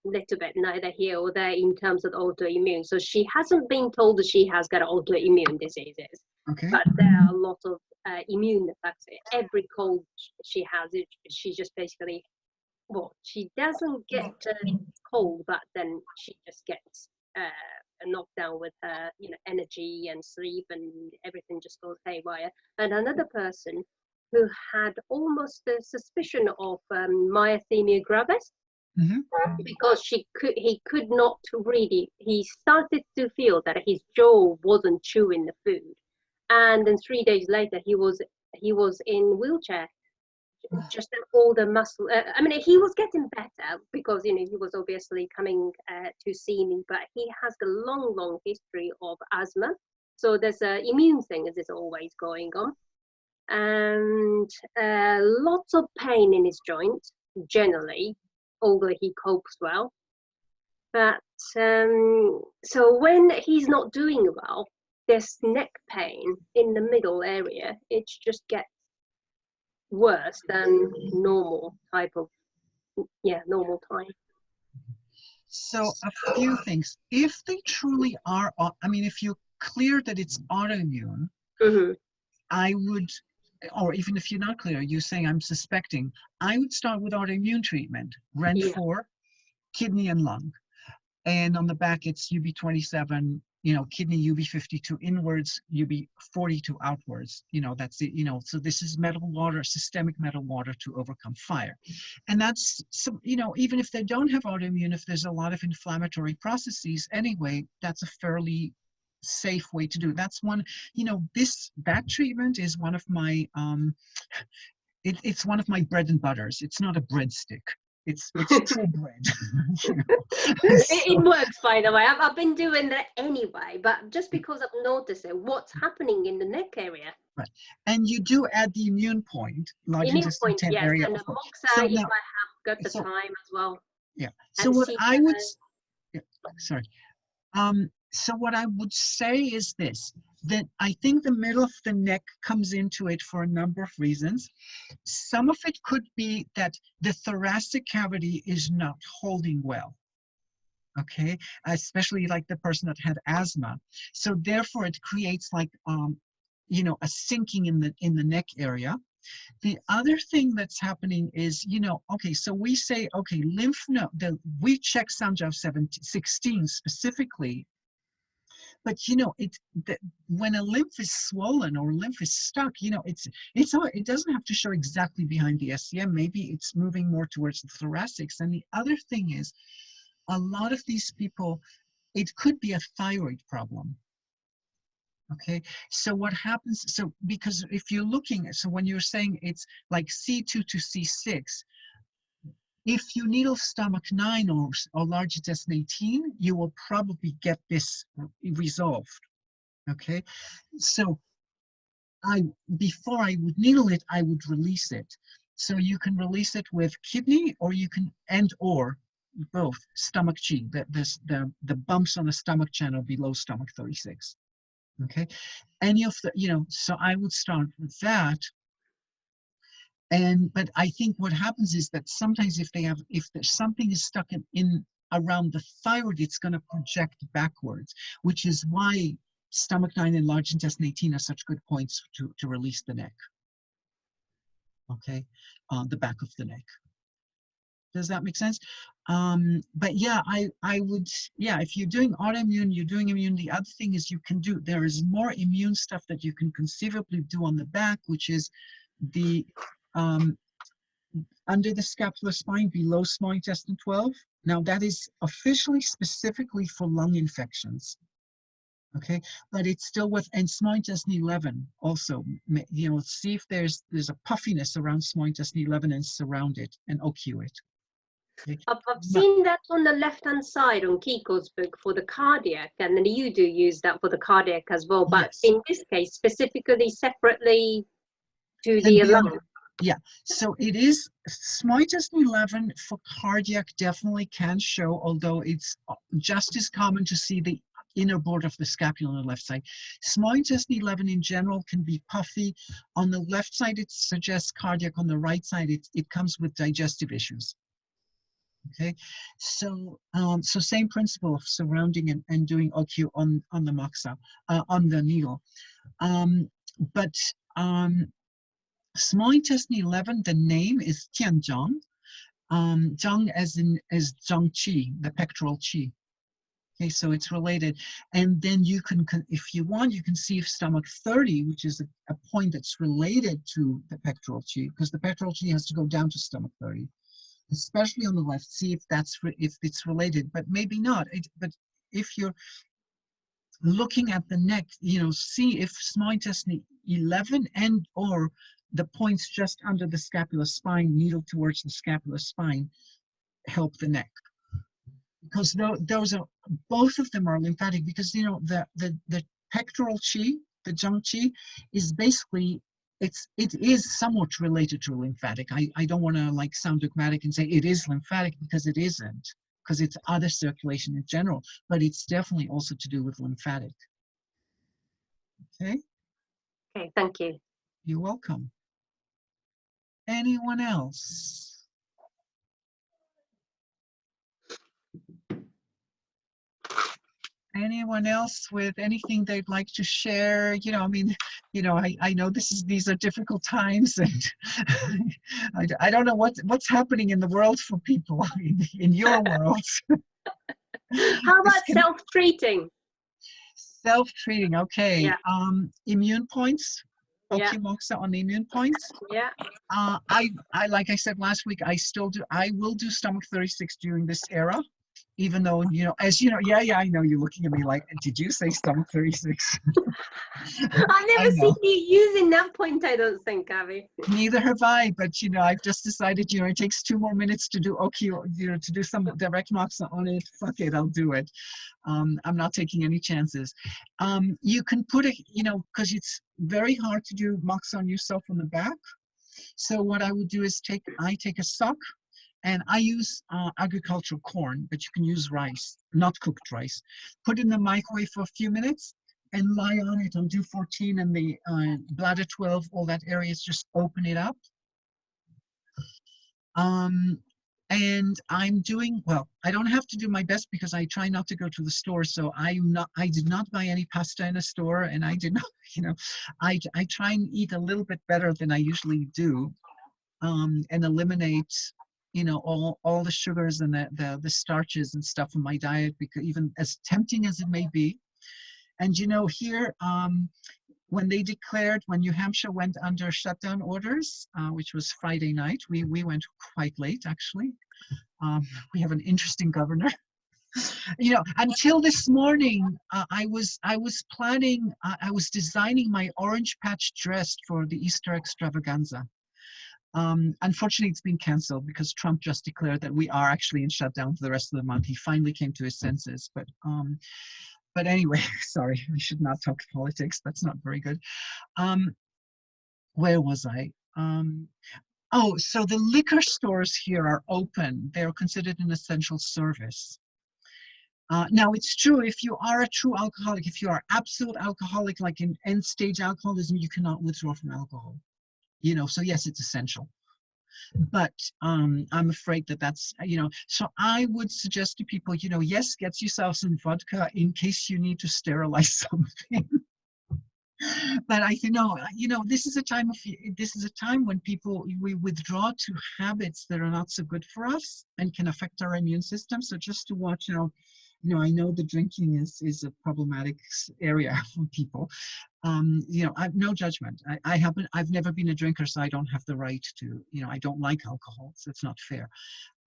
a little bit neither here or there in terms of autoimmune. So she hasn't been told that she has got autoimmune diseases. Okay. But there are a lot of immune effects. Every cold she has, she just basically, well, she doesn't get cold, but then she just gets a knockdown with her, you know, energy and sleep, and everything just goes haywire. And another person who had almost a suspicion of myasthenia gravis, because he could not really, he started to feel that his jaw wasn't chewing the food, and then 3 days later he was in wheelchair. Just all the muscle. I mean, he was getting better because, you know, he was obviously coming to see me, but he has a long history of asthma. So there's an immune thing as is always going on, and lots of pain in his joints generally, although he copes well. But so when he's not doing well, there's neck pain in the middle area. It just gets worse than normal type of, normal time. So a few things. If they truly are, I mean, if you're clear that it's autoimmune, I would, or even if you're not clear, you're saying I'm suspecting, I would start with autoimmune treatment, Ren 4, kidney and lung. And on the back, it's UB27, you know, kidney UB52 inwards, UB42 outwards. You know, that's it, you know, so this is metal water, systemic metal water to overcome fire. And that's, so, you know, even if they don't have autoimmune, if there's a lot of inflammatory processes anyway, that's a fairly safe way to do it. That's one, you know, that treatment is one of my, it's one of my bread and butters. It's not a breadstick. It's true bread. You know? It works, by the way. I've been doing that anyway, but just because I've noticed it, what's happening in the neck area. Right. And you do add the immune point, large Immune intestine point, 10 yes, area. and the Of course. moxa So if now, I have got the so time as well. yeah. So And what I would, see, yeah, sorry. So what I would say is this, that I think the middle of the neck comes into it for a number of reasons. Some of it could be that the thoracic cavity is not holding well. Okay, especially like the person that had asthma. So therefore it creates like, you know, a sinking in the neck area. The other thing that's happening is, you know, okay, so we say, okay, lymph node, we check Sanjiao 16 specifically, but you know, when a lymph is swollen or lymph is stuck, you know, it doesn't have to show exactly behind the SCM. Maybe it's moving more towards the thoracics. And the other thing is, a lot of these people, it could be a thyroid problem. Okay, so what happens, so because if you're looking, so when you're saying it's like C2 to C6, if you needle stomach 9 or large intestine 18, you will probably get this resolved. Okay, so before I would needle it, I would release it. So you can release it with kidney, or you can, or both stomach chi, the bumps on the stomach channel below stomach 36. Okay, any of the, you know, so I would start with that. But I think what happens is that sometimes if there's something is stuck in around the thyroid, it's going to project backwards, which is why stomach 9 and large intestine 18 are such good points to release the neck. Okay, the back of the neck. Does that make sense? But yeah, I would, yeah, if you're doing autoimmune, you're doing immune. The other thing is there is more immune stuff that you can conceivably do on the back, which is the under the scapular spine below small intestine 12. Now that is officially specifically for lung infections. Okay, but it's still and small intestine 11 also, you know, see if there's a puffiness around small intestine 11 and surround it and occue it. Okay. I've seen that on the left-hand side on Kiko's book for the cardiac, and then you do use that for the cardiac as well. But yes, in this case, specifically separately to can the be lung. yeah, so it is small intestine 11 for cardiac definitely can show, although it's just as common to see the inner border of the scapula on the left side. Small intestine 11 in general can be puffy. On the left side, it suggests cardiac. On the right side, it comes with digestive issues. Okay, so so same principle of surrounding and doing OQ on the moxa, on the needle. But small intestine 11, the name is Tianzhang. Zhang as Zhang Qi, the pectoral qi. Okay, so it's related. And then you can, if you want, you can see if stomach 30, which is a point that's related to the pectoral qi, because the pectoral qi has to go down to stomach 30, especially on the left. See if it's related, but maybe not. But if you're looking at the neck, you know, see if small intestine 11 and or the points just under the scapular spine, needle towards the scapular spine, help the neck. Because those are, both of them are lymphatic, because, you know, the pectoral qi, the zhang qi, is basically, it is somewhat related to lymphatic. I don't want to like sound dogmatic and say it is lymphatic, because it isn't, because it's other circulation in general, but it's definitely also to do with lymphatic. Okay? Okay, thank you. You're welcome. Anyone else? Anyone else with anything they'd like to share? You know, I mean, you know, I know these are difficult times, and I don't know what's happening in the world for people in your world. How about self-treating? Self-treating, okay. Yeah. Immune points. Yeah. Moxa on the immune points. Yeah. I like I said last week, I will do stomach 36 during this era. even though, as you know, yeah, I know you're looking at me like, did you say stomach 36? I've never seen you using that point, I don't think, Abby. Neither have I, but I've just decided, it takes 2 more minutes to do to do some direct mocks on it. Fuck it, I'll do it. I'm not taking any chances. You can put it, because it's very hard to do mocks on yourself on the back. So what I would do is I take a sock, and I use agricultural corn, but you can use rice, not cooked rice. Put it in the microwave for a few minutes and lie on it on do 14 and the bladder 12, all that areas, just open it up. And I'm doing, well, I don't have to do my best because I try not to go to the store. So I did not buy any pasta in a store, and I did not, I try and eat a little bit better than I usually do, and eliminate, all the sugars and the starches and stuff in my diet, because even as tempting as it may be. And here, when New Hampshire went under shutdown orders, which was Friday night, we went quite late, actually. We have an interesting governor. Until this morning, I was planning, I was designing my orange patch dress for the Easter extravaganza. Unfortunately, it's been canceled because Trump just declared that we are actually in shutdown for the rest of the month. He finally came to his senses, but anyway, sorry, I should not talk politics. That's not very good. Where was I? Oh, so the liquor stores here are open. They're considered an essential service. Now, it's true, if you are a true alcoholic, if you are absolute alcoholic, like in end-stage alcoholism, you cannot withdraw from alcohol. So yes, it's essential. But I'm afraid that's, so I would suggest to people, yes, get yourself some vodka in case you need to sterilize something. But I think, no, this is a time when we withdraw to habits that are not so good for us and can affect our immune system. So just to watch out. I know the drinking is a problematic area for people. I've no judgment. I've never been a drinker, so I don't have the right to, I don't like alcohol, so it's not fair.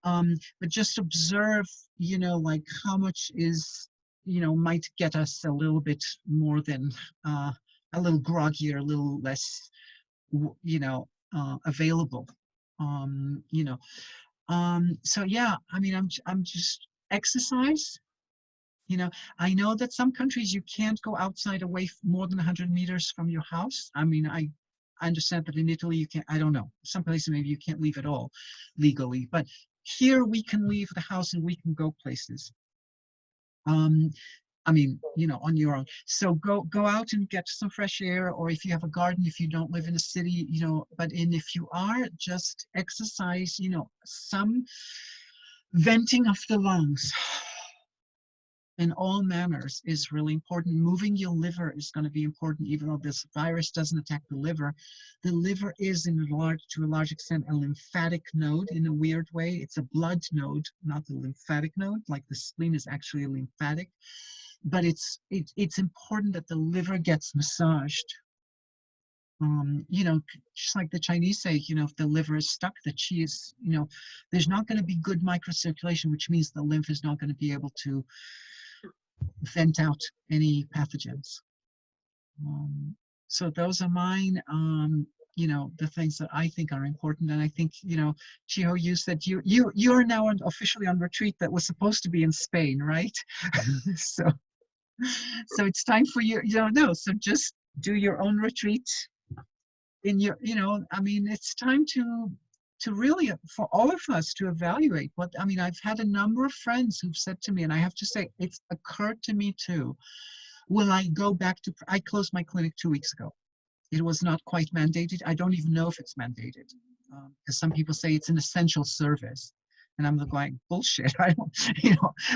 But just observe, like how much is, might get us a little bit more than a little groggier, a little less, available. So yeah, I'm just exercise. I know that some countries you can't go outside away more than 100 meters from your house. I understand that in Italy you can't, I don't know. Some places maybe you can't leave at all legally, but here we can leave the house and we can go places. On your own. So go out and get some fresh air, or if you have a garden, if you don't live in a city, if you are, just exercise, some venting of the lungs in all manners is really important. Moving your liver is going to be important, even though this virus doesn't attack the liver. The liver is to a large extent a lymphatic node in a weird way. It's a blood node, not the lymphatic node, like the spleen is actually a lymphatic. But it's important that the liver gets massaged. Just like the Chinese say, if the liver is stuck, the qi is, there's not going to be good microcirculation, which means the lymph is not going to be able to vent out any pathogens. So those are mine, the things that I think are important. And I think, Chiho, you said you're now officially on retreat that was supposed to be in Spain, right? So it's time for you, so just do your own retreat in your, it's time to really, for all of us to evaluate what, I've had a number of friends who've said to me, and I have to say, it's occurred to me too, will I go back to, I closed my clinic 2 weeks ago. It was not quite mandated. I don't even know if it's mandated, because some people say it's an essential service. And I'm going, bullshit. I don't,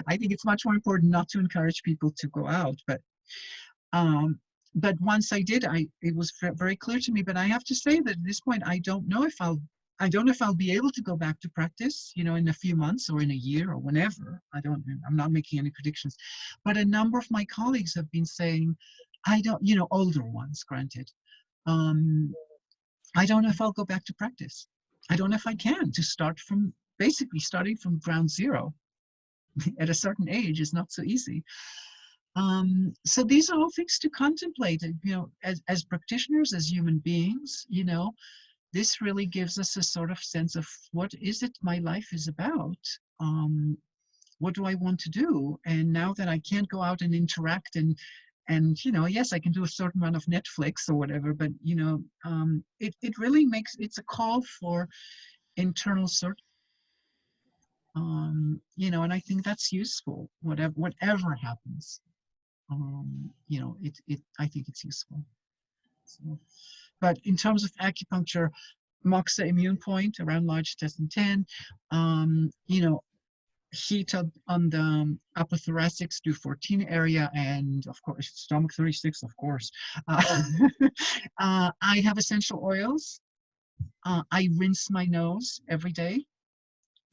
I think it's much more important not to encourage people to go out. But once I did, it was very clear to me. But I have to say that at this point, I don't know if I'll be able to go back to practice, in a few months or in a year or whenever. I'm not making any predictions. But a number of my colleagues have been saying, older ones, granted. I don't know if I'll go back to practice. I don't know if I can, to start from, basically starting from ground zero. at a certain age is not so easy. So these are all things to contemplate, you know, as practitioners, as human beings, you know, this really gives us a sort of sense of what is it my life is about? What do I want to do? And now that I can't go out and interact and you know, yes, I can do a certain amount of Netflix or whatever, but you know, it really makes, it's a call for internal search. You know, and I think that's useful, whatever happens. You know, I think it's useful. So, but in terms of acupuncture, moxa immune point around large intestine 10, you know, heat on the upper thoracic, do 14 area, and of course, stomach 36, of course. I have essential oils. I rinse my nose every day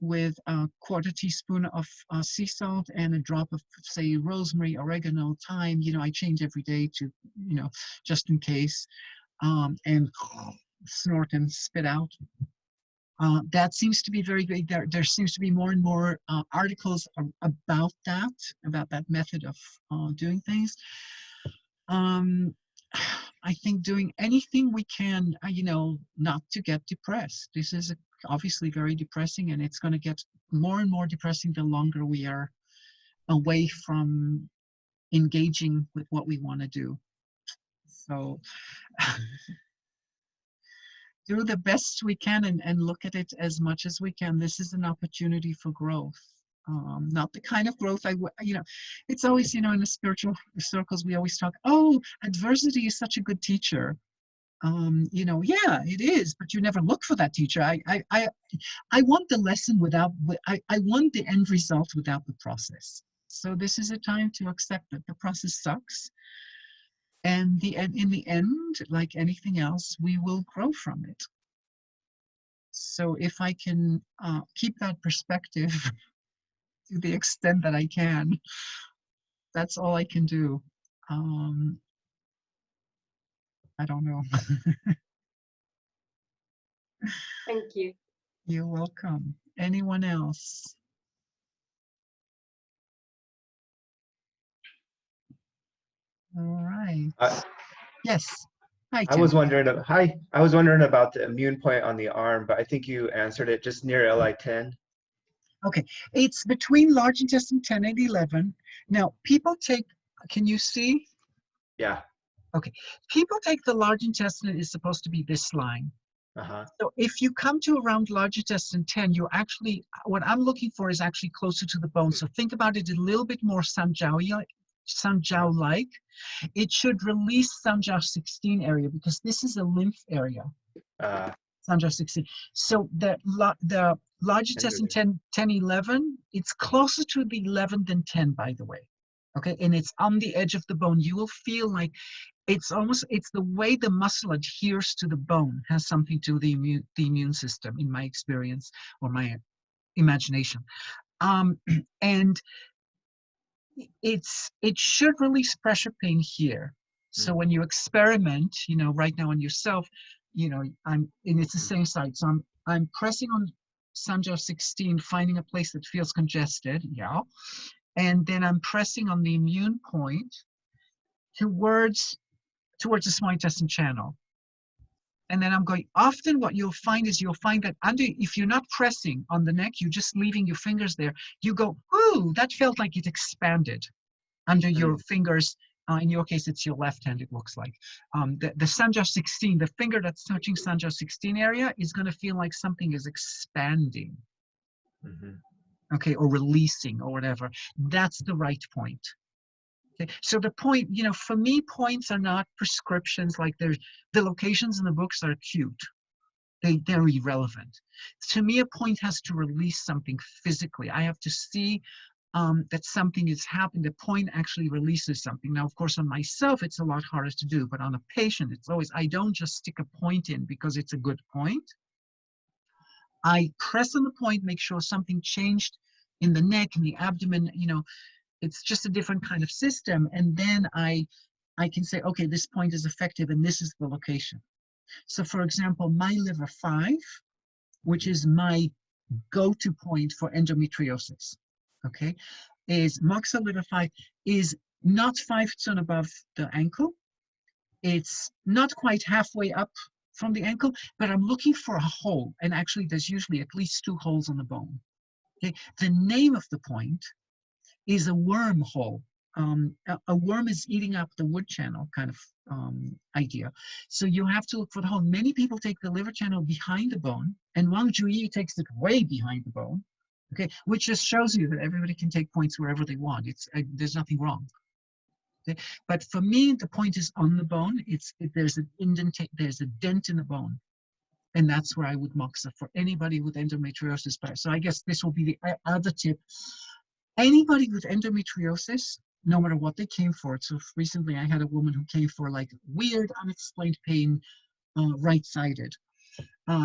with a quarter teaspoon of sea salt and a drop of, say, rosemary, oregano, thyme. You know, I change every day to, you know, just in case, and snort and spit out. That seems to be very good. There seems to be more and more articles about that method of doing things. I think doing anything we can, you know, not to get depressed. This is obviously very depressing, and it's going to get more and more depressing the longer we are away from engaging with what we want to do. So do the best we can and look at it as much as we can. This is an opportunity for growth. Not the kind of growth you know, it's always, you know, in the spiritual circles, we always talk, oh, adversity is such a good teacher. You know, yeah, it is, but you never look for that teacher. I want the lesson without, I want the end result without the process. So this is a time to accept that the process sucks. And in the end, like anything else, we will grow from it. So if I can keep that perspective to the extent that I can, that's all I can do. I don't know. Thank you. You're welcome. Anyone else? All right. Yes. Hi, I Tim. was wondering, I was wondering about the immune point on the arm, but I think you answered it, just near LI10. Okay, it's between large intestine 10 and 11. Now, people take, can you see? Yeah. Okay, people take the large intestine is supposed to be this line. Uh-huh. So if you come to around large intestine 10, you're actually, what I'm looking for is actually closer to the bone. So think about it a little bit more Sanjiao-like. It should release Sanjiao 16 area because this is a lymph area. Sanjiao 16. So the large intestine 10, 11, it's closer to the 11 than 10, by the way. Okay, and it's on the edge of the bone. You will feel like it's the way the muscle adheres to the bone has something to the immune system, in my experience or my imagination. And it should release pressure pain here. So when you experiment, you know, right now on yourself, you know, and it's the same side. So I'm pressing on Sanjiao 16, finding a place that feels congested, yeah. And then I'm pressing on the immune point towards the small intestine channel. And then I'm going, often what you'll find is that if you're not pressing on the neck, you're just leaving your fingers there, you go, ooh, that felt like it expanded under your fingers. In your case, it's your left hand, it looks like. The Sanjiao 16, the finger that's touching Sanjiao 16 area is going to feel like something is expanding. Okay, or releasing or whatever. That's the right point. Okay, so the point, you know, for me, points are not prescriptions. Like the locations in the books are cute. They're irrelevant. To me, a point has to release something physically. I have to see that something is happening. The point actually releases something. Now, of course, on myself, it's a lot harder to do, but on a patient, it's always, I don't just stick a point in because it's a good point. I press on the point, make sure something changed in the neck and the abdomen, you know, it's just a different kind of system. And then I can say, okay, this point is effective and this is the location. So for example, my liver 5, which is my go-to point for endometriosis. okay, is moxa liver 5 is not 5 tsun above the ankle. It's not quite halfway up from the ankle, but I'm looking for a hole. And actually, there's usually at least 2 holes on the bone. Okay, the name of the point is a worm hole. A worm is eating up the wood channel kind of idea. So you have to look for the hole. Many people take the liver channel behind the bone, and Wang Zhuyi takes it way behind the bone, okay, which just shows you that everybody can take points wherever they want. There's nothing wrong. Okay? But for me, the point is on the bone. There's a dent in the bone. And that's where I would moxa for anybody with endometriosis. So I guess this will be the other tip. Anybody with endometriosis, no matter what they came for. So recently I had a woman who came for like weird, unexplained pain, right-sided.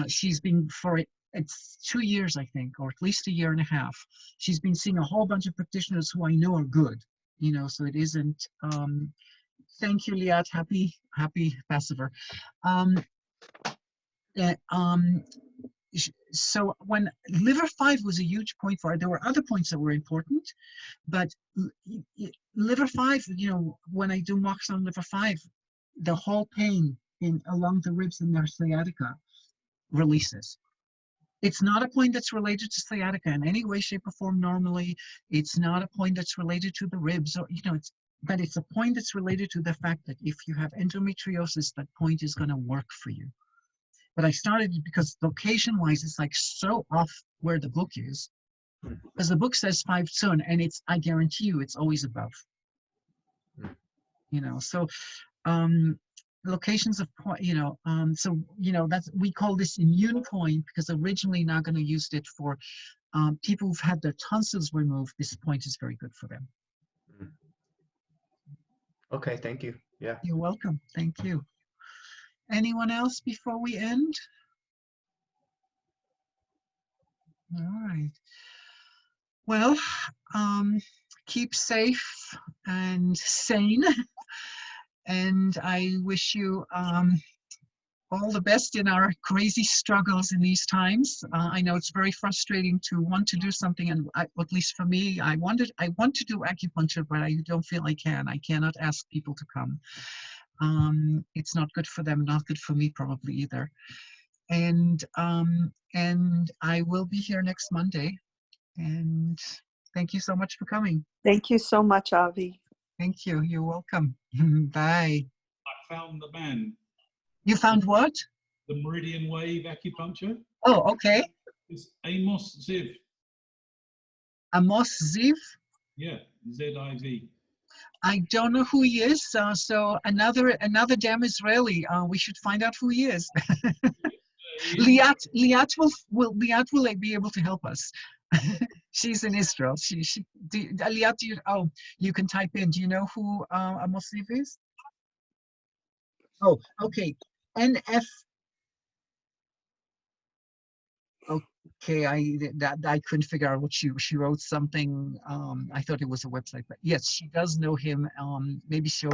She's been for it's 2 years, I think, or at least 1.5 years. She's been seeing a whole bunch of practitioners who I know are good, you know, so it isn't, thank you, Liat, happy passiver. So when liver 5 was a huge point for her, there were other points that were important, but liver 5, you know, when I do moxa on liver 5, the whole pain along the ribs and their sciatica releases. It's not a point that's related to sciatica in any way, shape, or form normally. It's not a point that's related to the ribs, or, you know, but it's a point that's related to the fact that if you have endometriosis, that point is going to work for you. But I started because location-wise, it's like so off where the book is, because the book says 5 tsun, and I guarantee you, it's always above. You know, so locations of point, you know, so you know we call this immune point because originally Nagano used it for people who've had their tonsils removed. This point is very good for them. Okay, thank you. Yeah. You're welcome. Thank you. Anyone else before we end? All right. Well, keep safe and sane, and I wish you all the best in our crazy struggles in these times. I know it's very frustrating to want to do something, and at least for me, I want to do acupuncture, but I don't feel I can. I cannot ask people to come. It's not good for them, not good for me probably either. And I will be here next Monday. And thank you so much for coming. Thank you so much, Avi. Thank you. You're welcome. Bye. I found the man. You found what? The Meridian Wave Acupuncture. Oh, okay. It's Amos Ziv. Amos Ziv? Yeah, Z-I-V. I don't know who he is. So another damn Israeli. We should find out who he is. Liat will be able to help us. She's in Israel. Liat, you can type in. Do you know who Amos Ziv is? Oh, okay. NF. Okay, I couldn't figure out what she wrote something. I thought it was a website, but yes, she does know him. Maybe she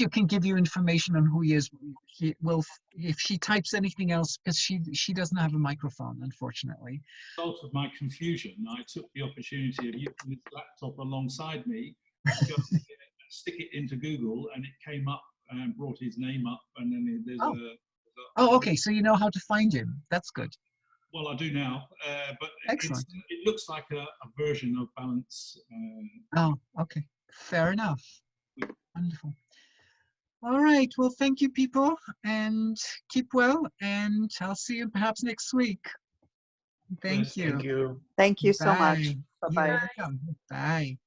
can give you information on who he is. He will if she types anything else, because she doesn't have a microphone, unfortunately. As a result of my confusion, I took the opportunity of using this laptop alongside me, just stick it into Google, and it came up and brought his name up, and then there's Oh, okay. So you know how to find him. That's good. Well, I do now, but Excellent. it looks like a version of Balance. Oh, okay. Fair enough. Wonderful. All right. Well, thank you, people, and keep well. And I'll see you perhaps next week. Thank Yes, you. Thank you. Thank you so much. Bye. Bye-bye. You're welcome. Bye.